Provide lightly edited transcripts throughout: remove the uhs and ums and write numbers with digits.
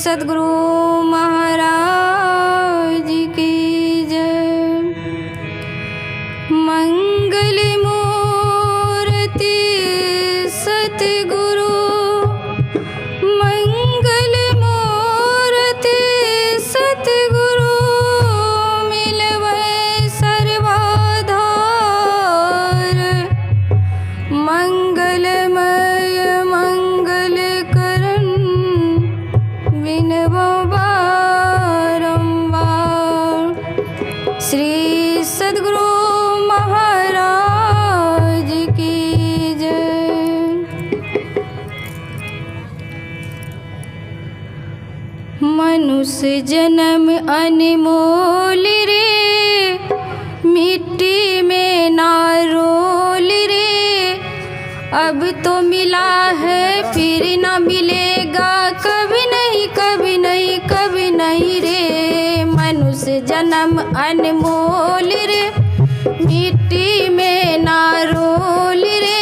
सद्गुरु महाराज की जय। मंगल मूर्ति सतगुरु, मंगल मूर्ति सतगुरु, मिलवै सर्वाधार। मंगलमय मंगल करण, विनवो बारंबार। श्री सद्गुरु महाराज की जय। मनुष्य जन्म अनमोल रे, मिट्टी में ना रोल रे। अब तो मिला है फिर ना मिलेगा, कभी नहीं कभी नहीं कभी नहीं रे। मनुष्य जन्म अनमोल रे, मिट्टी में ना रोल रे।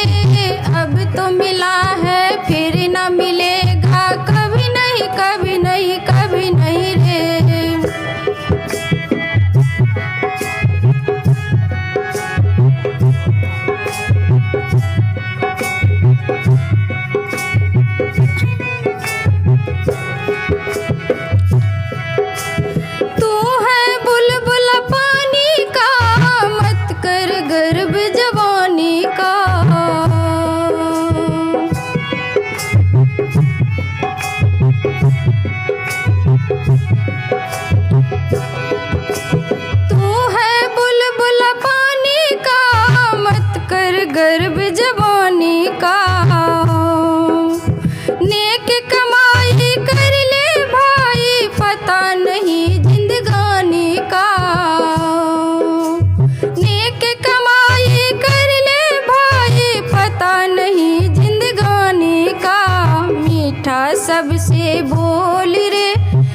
अब तो मिला है फिर ना मिलेगा, कभी नहीं कभी नहीं कभी नहीं रे। तू है बुलबुल पानी का, मत कर गर्व जवानी का। तू है बुलबुल पानी का, मत कर गर्व जवानी का। नेक कमाई कर ले भाई, पता नहीं जिंदगानी का। नेक कमाई कर ले भाई, पता नहीं जिंदगानी का। मीठा सबसे बोल रे,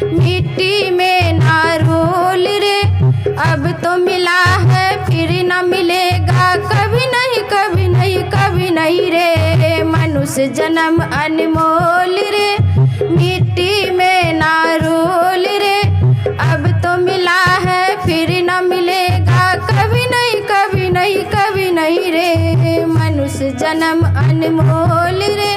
मिट्टी में ना रोल रे। अब तो मिला है फिर ना मिलेगा, कभी नहीं कभी नहीं कभी नहीं रे। मनुष्य जन्म अनमोल रे, मिट्टी में ना रोल रे। अब तो मिला है फिर ना मिलेगा, कभी नहीं कभी नहीं कभी नहीं रे। मनुष्य जन्म अनमोल रे।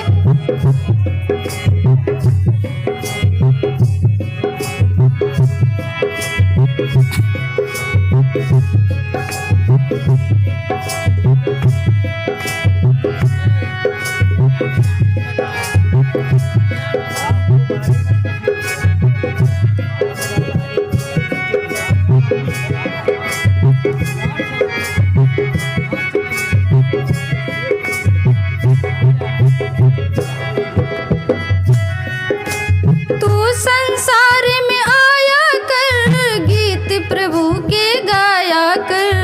तू संसार में आया कर, गीत प्रभु के गाया कर।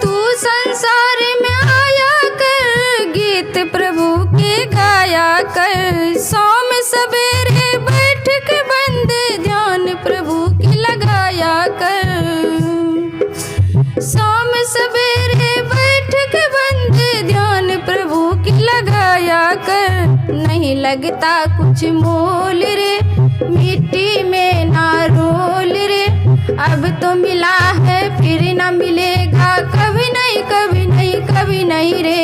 तू संसार में आया कर, गीत प्रभु के गाया कर। शाम सवेरे बैठ के बंद ध्यान प्रभु की लगाया कर। शाम सवेरे बैठ के बंद ध्यान प्रभु की लगाया कर। नहीं लगता कुछ मोल रे, मिट्टी में ना रोल रे। अब तो मिला है फिर ना मिलेगा, कभी नहीं कभी नहीं कभी नहीं रे।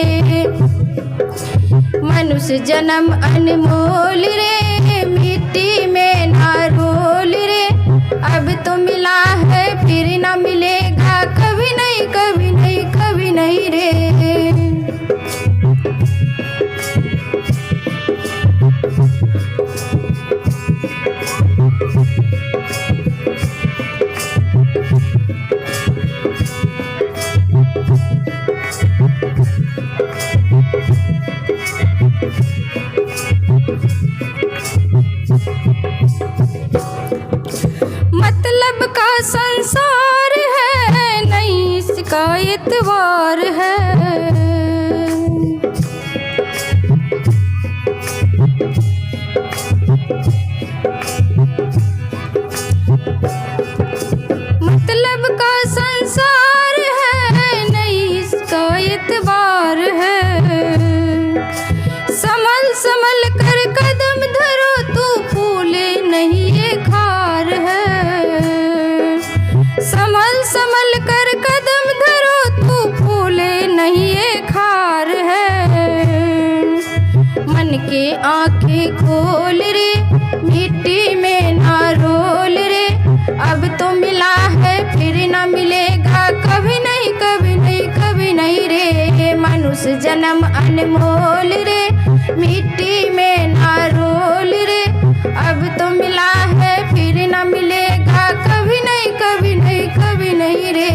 मनुष्य जन्म अनमोल रे, मिट्टी में ना रोल रे। अब तो मिला है फिर ना मिलेगा, कभी नहीं कभी नहीं कभी नहीं रे। मतलब का संसार है, नहीं शिकायत वार है। मतलब का संसार अनमोल रे, मिट्टी में ना रोल रे। अब तो मिला है फिर न मिलेगा, कभी नहीं कभी नहीं कभी नहीं रे।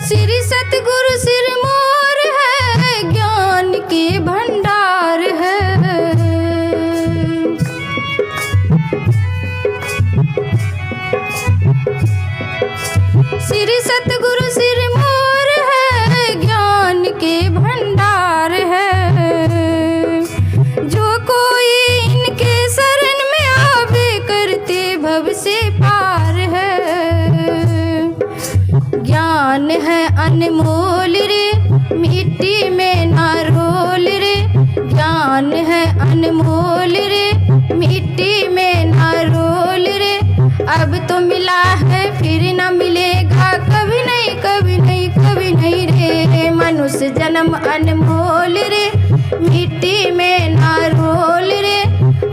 श्री सतगुरु सिरमौर है, ज्ञान के भंडार है। श्री सतगुरु सिरमौर है, ज्ञान के भंडार है। जो कोई इनके शरण में आवे, करते भव से पार है। ज्ञान है अनमोल रे, मिट्टी में ना रोल रे। ज्ञान है अनमोल रे, मिट्टी में ना रोल रे। अब तो मिला है फिर न मिलेगा, कभी नहीं कभी नहीं कभी नहीं रे। मनुष्य जन्म अनमोल रे, मिट्टी में ना रोल रे।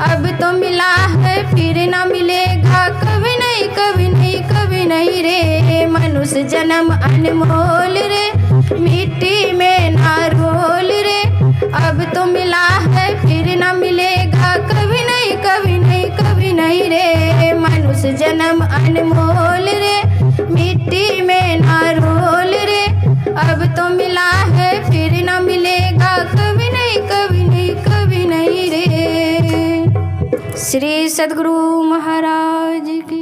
अब तो मिला है फिर न मिलेगा, कभी नहीं कभी नहीं कभी नहीं रे। मनुष्य जन्म अनमोल रे, मिट्टी में ना रोल रे। अब तो मिला है फिर न मिलेगा, कभी नहीं कभी नहीं कभी नहीं रे। मनुष्य जन्म अनमोल रे, मिट्टी में ना रोल रे। अब तो मिला है फिर न मिलेगा, कभी नहीं कभी नहीं कभी नहीं रे। श्री सद्गुरु महाराज की